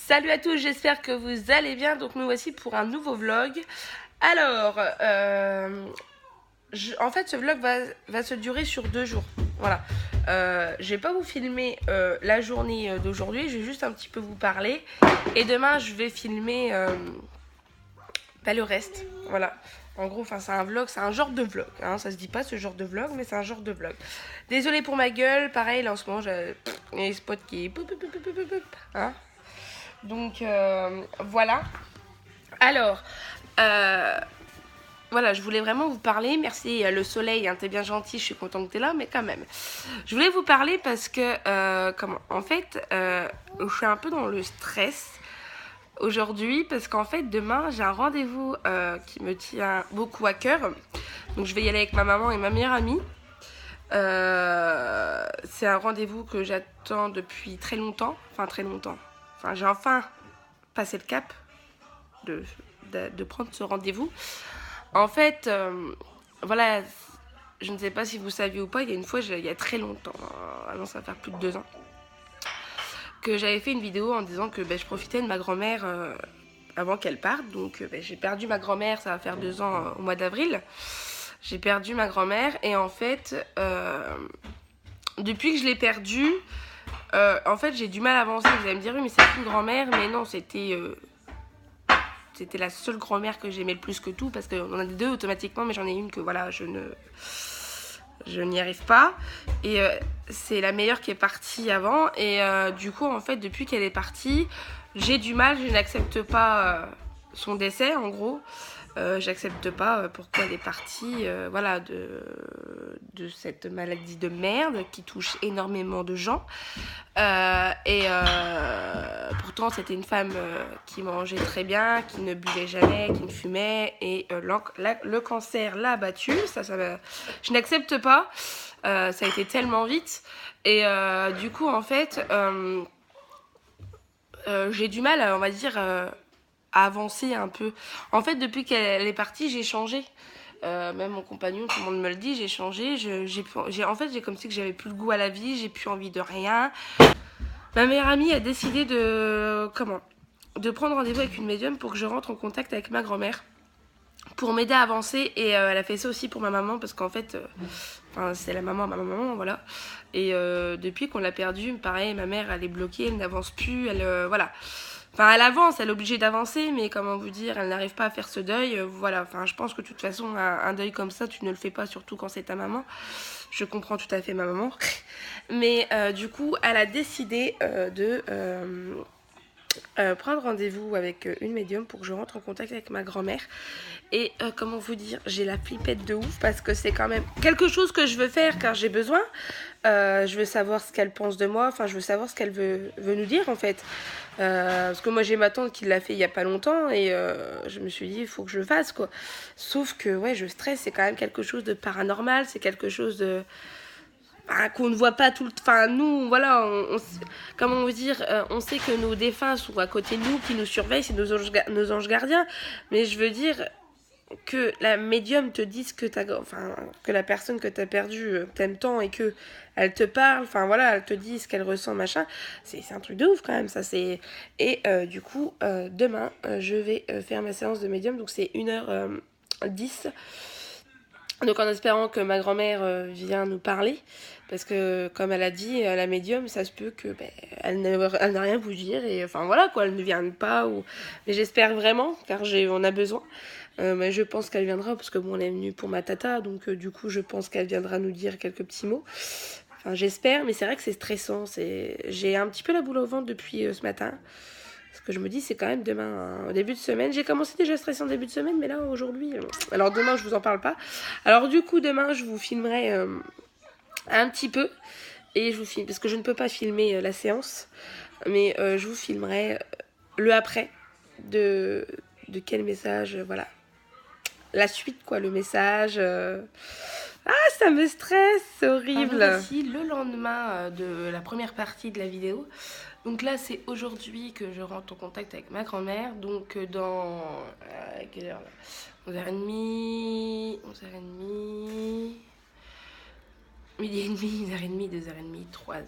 Salut à tous, j'espère que vous allez bien. Donc nous voici pour un nouveau vlog. Alors, en fait ce vlog va se durer sur 2 jours. Voilà. Je vais pas vous filmer la journée d'aujourd'hui, je vais juste un petit peu vous parler. Et demain je vais filmer le reste. Voilà. En gros, c'est un vlog, c'est un genre de vlog. Hein. Ça se dit pas ce genre de vlog, mais c'est un genre de vlog. Désolée pour ma gueule, pareil, là en ce moment, j'ai les spots qui... Hein. Donc, voilà. Alors, voilà, je voulais vraiment vous parler. Merci le soleil, hein, t'es bien gentil, je suis contente que t'es là, mais quand même. Je voulais vous parler parce que, en fait, je suis un peu dans le stress aujourd'hui parce qu'en fait demain j'ai un rendez-vous qui me tient beaucoup à cœur. Donc je vais y aller avec ma maman et ma meilleure amie. C'est un rendez-vous que j'attends depuis très longtemps. Enfin j'ai enfin passé le cap de prendre ce rendez-vous. En fait, voilà, je ne sais pas si vous saviez ou pas, il y a une fois, il y a très longtemps, avant ça va faire plus de 2 ans, que j'avais fait une vidéo en disant que je profitais de ma grand-mère avant qu'elle parte. Donc j'ai perdu ma grand-mère, ça va faire 2 ans au mois d'avril. J'ai perdu ma grand-mère et en fait, depuis que je l'ai perdue, en fait j'ai du mal à avancer. Vous allez me dire oui mais c'est une grand-mère, mais non, c'était la seule grand-mère que j'aimais le plus que tout, parce qu'on en a deux automatiquement, mais j'en ai une que voilà, je n'y arrive pas. Et c'est la meilleure qui est partie avant. Et du coup, en fait, depuis qu'elle est partie, j'ai du mal, je n'accepte pas son décès, en gros. J'accepte pas pourquoi elle est partie, voilà, de cette maladie de merde qui touche énormément de gens. Pourtant, c'était une femme qui mangeait très bien, qui ne buvait jamais, qui ne fumait. Et le cancer l'a abattue. Je n'accepte pas. Ça a été tellement vite. Et du coup, en fait, j'ai du mal, on va dire, à avancer un peu. En fait, depuis qu'elle est partie, j'ai changé. Même mon compagnon, tout le monde me le dit, j'ai changé. En fait, j'ai comme si que j'avais plus le goût à la vie, j'ai plus envie de rien. Ma meilleure amie a décidé de prendre rendez-vous avec une médium pour que je rentre en contact avec ma grand-mère pour m'aider à avancer. Et elle a fait ça aussi pour ma maman parce qu'en fait, c'est la maman à ma maman, voilà. Et depuis qu'on l'a perdue, pareil, ma mère, elle est bloquée, elle n'avance plus, voilà. Enfin, elle avance, elle est obligée d'avancer, mais comment vous dire, elle n'arrive pas à faire ce deuil, voilà. Enfin, je pense que de toute façon, un deuil comme ça, tu ne le fais pas, surtout quand c'est ta maman. Je comprends tout à fait ma maman. Mais du coup, elle a décidé de prendre rendez-vous avec une médium pour que je rentre en contact avec ma grand-mère. Et comment vous dire, j'ai la flippette de ouf parce que c'est quand même quelque chose que je veux faire car j'ai besoin. Je veux savoir ce qu'elle pense de moi, enfin je veux savoir ce qu'elle veut nous dire en fait. Parce que moi j'ai ma tante qui l'a fait il y a pas longtemps et je me suis dit il faut que je le fasse quoi. Sauf que ouais, je stresse, c'est quand même quelque chose de paranormal, c'est quelque chose de qu'on ne voit pas tout le temps. Enfin, nous, voilà, comment vous dire, on sait que nos défunts sont à côté de nous, qui nous surveillent, c'est nos anges gardiens. Mais je veux dire que la médium te dise que que la personne que t'as perdue t'aime tant et que elle te parle, enfin voilà, elle te dit ce qu'elle ressent, machin. C'est un truc de ouf quand même, ça c'est. Et du coup, demain, je vais faire ma séance de médium, donc c'est 1h10. Donc en espérant que ma grand-mère vienne nous parler, parce que comme elle a dit, la médium, ça se peut que elle n'a rien vous dire, et enfin voilà quoi, elle ne vienne pas, mais j'espère vraiment, car on a besoin. Mais je pense qu'elle viendra, parce que bon, elle est venue pour ma tata, donc du coup je pense qu'elle viendra nous dire quelques petits mots. Enfin j'espère, mais c'est vrai que c'est stressant, j'ai un petit peu la boule au ventre depuis ce matin. Parce que je me dis, c'est quand même demain, hein, au début de semaine. J'ai commencé déjà stressé en début de semaine, mais là, aujourd'hui... Alors, demain, je vous en parle pas. Alors, du coup, demain, je vous filmerai un petit peu. Et je vous filme, parce que je ne peux pas filmer la séance. Mais je vous filmerai le après de quel message, voilà. La suite, quoi, le message... Ah, ça me stresse, c'est horrible. Alors, voici le lendemain de la première partie de la vidéo. Donc là, c'est aujourd'hui que je rentre en contact avec ma grand-mère. Donc dans... quelle heure là 11h30, 11h30... Midi et demi, 1h30, 2h30, 3h30,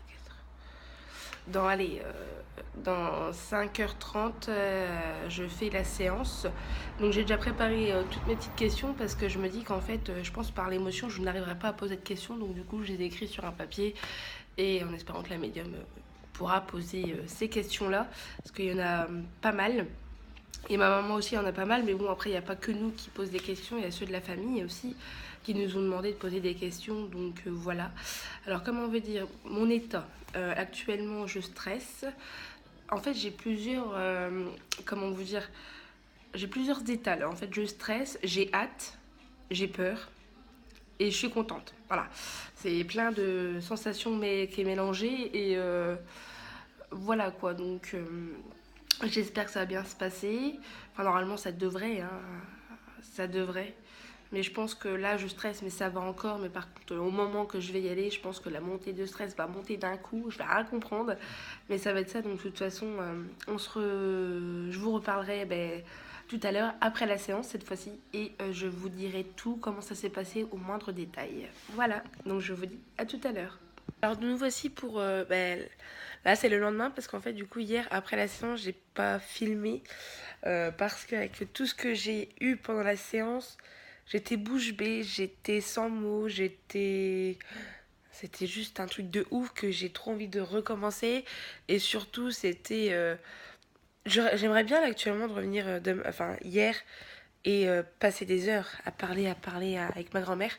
4h. dans 5h30, je fais la séance. Donc j'ai déjà préparé toutes mes petites questions parce que je me dis qu'en fait, je pense par l'émotion, je n'arriverai pas à poser de questions. Donc du coup, je les écris sur un papier et en espérant que la médium pourra poser ces questions-là parce qu'il y en a pas mal. Et ma maman aussi en a pas mal, mais bon, après, il n'y a pas que nous qui posent des questions, il y a ceux de la famille aussi qui nous ont demandé de poser des questions, donc voilà. Alors, comment on veut dire, mon état, actuellement, je stresse. En fait, j'ai plusieurs, comment vous dire, j'ai plusieurs états là. En fait, je stresse, j'ai hâte, j'ai peur et je suis contente. Voilà, c'est plein de sensations mais qui est mélangée et voilà quoi. Donc, j'espère que ça va bien se passer. Enfin, normalement, ça devrait, hein. Ça devrait. Mais je pense que là, je stresse, mais ça va encore. Mais par contre, au moment que je vais y aller, je pense que la montée de stress va monter d'un coup. Je vais rien comprendre. Mais ça va être ça. Donc, de toute façon, je vous reparlerai tout à l'heure, après la séance cette fois-ci. Et je vous dirai tout, comment ça s'est passé au moindre détail. Voilà. Donc, je vous dis à tout à l'heure. Alors, nous voici pour... là, c'est le lendemain parce qu'en fait, du coup, hier, après la séance, j'ai pas filmé parce qu'avec tout ce que j'ai eu pendant la séance, j'étais bouche bée, j'étais sans mots, c'était juste un truc de ouf que j'ai trop envie de recommencer. Et surtout, c'était... j'aimerais bien là, actuellement de revenir enfin, hier et passer des heures à parler avec ma grand-mère.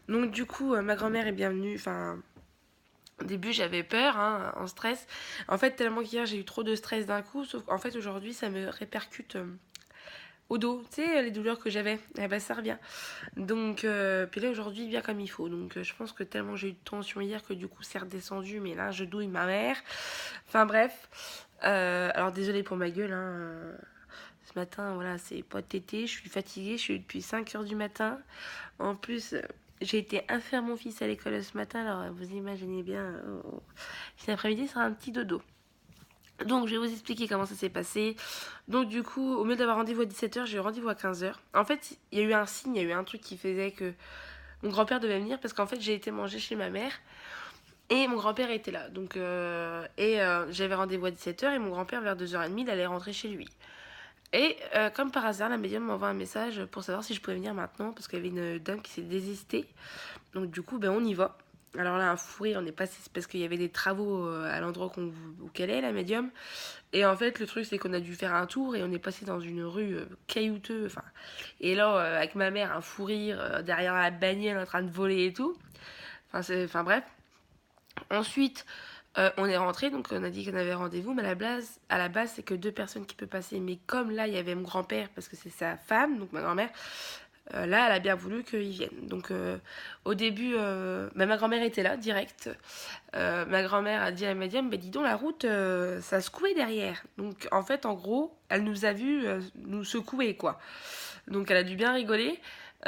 Donc du coup, ma grand-mère est bienvenue, enfin... Au début, j'avais peur, hein, en stress. En fait, tellement qu'hier, j'ai eu trop de stress d'un coup. Sauf qu'en fait, aujourd'hui, ça me répercute au dos. Tu sais, les douleurs que j'avais, eh ben, ça revient. Donc, puis là, aujourd'hui, bien comme il faut. Donc, je pense que tellement j'ai eu de tension hier que du coup, c'est redescendu. Mais là, je douille ma mère. Enfin, bref. Alors, désolée pour ma gueule, hein. Ce matin, voilà, c'est pas de tété. Je suis fatiguée. Je suis depuis 5h du matin. En plus, j'ai été faire mon fils à l'école ce matin. Alors, vous imaginez bien, cet après-midi sera un petit dodo. Donc, je vais vous expliquer comment ça s'est passé. Donc, du coup, au lieu d'avoir rendez-vous à 17h, j'ai eu rendez-vous à 15h. En fait, il y a eu un signe, il y a eu un truc qui faisait que mon grand-père devait venir parce qu'en fait, j'ai été manger chez ma mère et mon grand-père était là. Donc, j'avais rendez-vous à 17h et mon grand-père, vers 2h30, il allait rentrer chez lui. Et comme par hasard, la médium m'envoie un message pour savoir si je pouvais venir maintenant parce qu'il y avait une dame qui s'est désistée. Donc, du coup, on y va. Alors là, un fou rire, on est passé parce qu'il y avait des travaux à l'endroit où qu'elle est, la médium. Et en fait, le truc, c'est qu'on a dû faire un tour et on est passé dans une rue caillouteuse. Enfin, et là, avec ma mère, un fou rire derrière la bagnole en train de voler et tout. Enfin bref. Ensuite, on est rentré, donc on a dit qu'on avait rendez-vous, mais à la base, c'est que 2 personnes qui peuvent passer. Mais comme là, il y avait mon grand-père, parce que c'est sa femme, donc ma grand-mère, là, elle a bien voulu qu'ils viennent. Donc, au début, ma grand-mère était là, direct. Ma grand-mère a dit à la médium, dis donc, la route, ça secouait derrière. Donc, en fait, en gros, elle nous a vus nous secouer, quoi. Donc, elle a dû bien rigoler.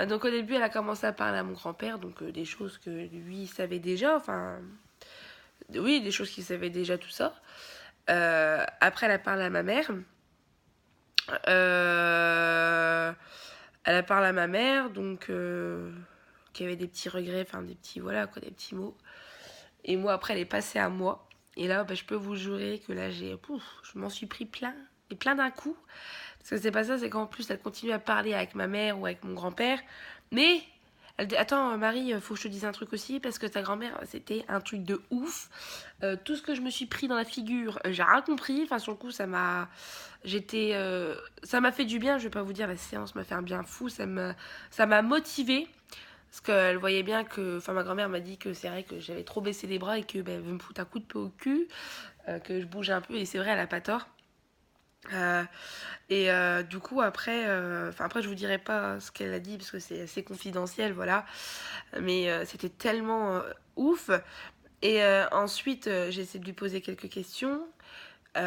Donc, au début, elle a commencé à parler à mon grand-père, donc des choses que lui savait déjà, enfin... Oui, des choses qu'il savait déjà, tout ça. Après, elle a parlé à ma mère. Elle a parlé à ma mère, donc qui avait des petits regrets, enfin des petits voilà quoi, des petits mots. Et moi après elle est passée à moi. Et là je peux vous jurer que là je m'en suis pris plein et plein d'un coup. Parce que c'est pas ça, c'est qu'en plus elle continue à parler avec ma mère ou avec mon grand-père, mais elle dit attends Marie, faut que je te dise un truc aussi parce que ta grand-mère c'était un truc de ouf. Tout ce que je me suis pris dans la figure, j'ai rien compris. Enfin sur le coup ça m'a ça m'a fait du bien, je vais pas vous dire, la séance m'a fait un bien fou, ça m'a motivée. Parce qu'elle voyait bien que, enfin ma grand-mère m'a dit que c'est vrai que j'avais trop baissé les bras et que elle veut me foutre un coup de pied au cul, que je bouge un peu et c'est vrai, elle a pas tort. Du coup après, après je vous dirai pas ce qu'elle a dit parce que c'est assez confidentiel, voilà. Mais c'était tellement ouf. Et ensuite j'ai essayé de lui poser quelques questions. Elle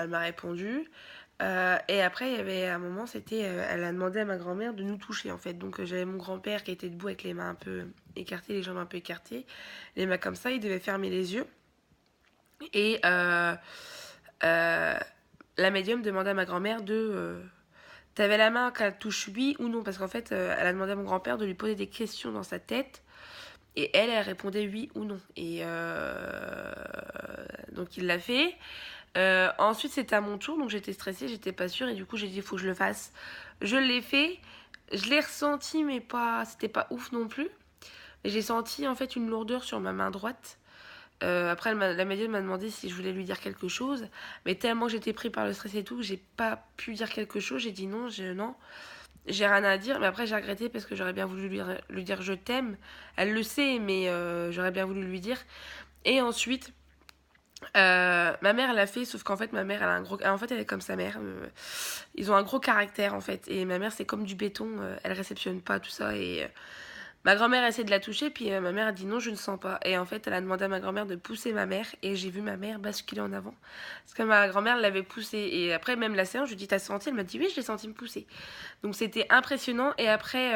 m'a répondu. Et après, il y avait un moment, c'était, elle a demandé à ma grand-mère de nous toucher en fait. Donc j'avais mon grand-père qui était debout avec les mains un peu écartées, les jambes un peu écartées, les mains comme ça, il devait fermer les yeux. Et la médium demandait à ma grand-mère de... T'avais la main qu'elle touche oui ou non. Parce qu'en fait, elle a demandé à mon grand-père de lui poser des questions dans sa tête. Et elle répondait oui ou non. Et donc il l'a fait. Ensuite c'était à mon tour, donc j'étais stressée, j'étais pas sûre et du coup j'ai dit il faut que je le fasse. Je l'ai fait, je l'ai ressenti mais pas, c'était pas ouf non plus. J'ai senti en fait une lourdeur sur ma main droite. Après la médium m'a demandé si je voulais lui dire quelque chose, mais tellement j'étais pris par le stress et tout, j'ai pas pu dire quelque chose, j'ai dit non, non. J'ai rien à dire, mais après j'ai regretté parce que j'aurais bien voulu lui dire je t'aime. Elle le sait, mais j'aurais bien voulu lui dire. Et ensuite, ma mère l'a fait, sauf qu'en fait ma mère elle a un gros, en fait elle est comme sa mère, ils ont un gros caractère en fait, et ma mère c'est comme du béton, elle réceptionne pas tout ça et ma grand-mère essaie de la toucher, puis ma mère a dit non je ne sens pas, et en fait elle a demandé à ma grand-mère de pousser ma mère et j'ai vu ma mère basculer en avant parce que ma grand-mère l'avait poussée, et après même la séance je lui dis t'as senti, elle m'a dit oui je l'ai senti me pousser, donc c'était impressionnant. Et après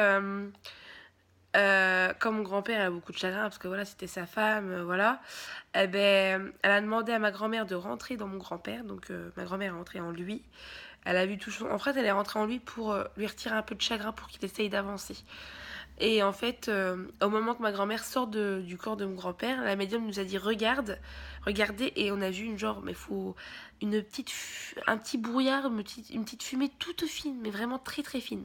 comme mon grand-père a beaucoup de chagrin parce que voilà c'était sa femme, voilà, eh ben elle a demandé à ma grand-mère de rentrer dans mon grand-père, donc ma grand-mère est rentrée en lui, elle a vu tout son, en fait elle est rentrée en lui pour lui retirer un peu de chagrin pour qu'il essaye d'avancer. Et en fait au moment que ma grand-mère sort du corps de mon grand-père, la médium nous a dit regardez, et on a vu une genre mais faut un petit brouillard, une petite fumée toute fine mais vraiment très très fine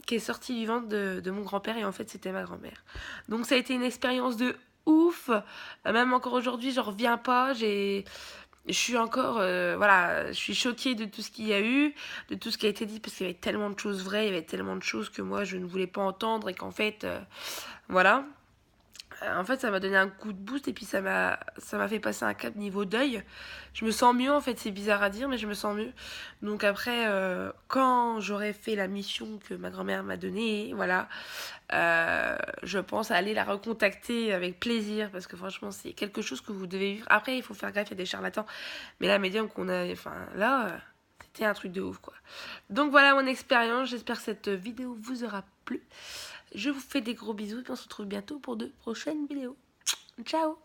qui est sortie du ventre de mon grand-père, et en fait c'était ma grand-mère. Donc ça a été une expérience de ouf. Même encore aujourd'hui j'en reviens pas, je suis encore voilà, je suis choquée de tout ce qu'il y a eu, de tout ce qui a été dit, parce qu'il y avait tellement de choses vraies, il y avait tellement de choses que moi je ne voulais pas entendre, et qu'en fait voilà. En fait ça m'a donné un coup de boost, et puis ça m'a fait passer un cap niveau deuil. Je me sens mieux en fait, c'est bizarre à dire mais je me sens mieux. Donc après quand j'aurai fait la mission que ma grand-mère m'a donnée, voilà, je pense aller la recontacter avec plaisir, parce que franchement c'est quelque chose que vous devez vivre. Après il faut faire gaffe, il y a des charlatans, mais la médium qu'on a, enfin là c'était un truc de ouf quoi. Donc voilà mon expérience, j'espère que cette vidéo vous aura plu. Je vous fais des gros bisous et on se retrouve bientôt pour de prochaines vidéos. Ciao!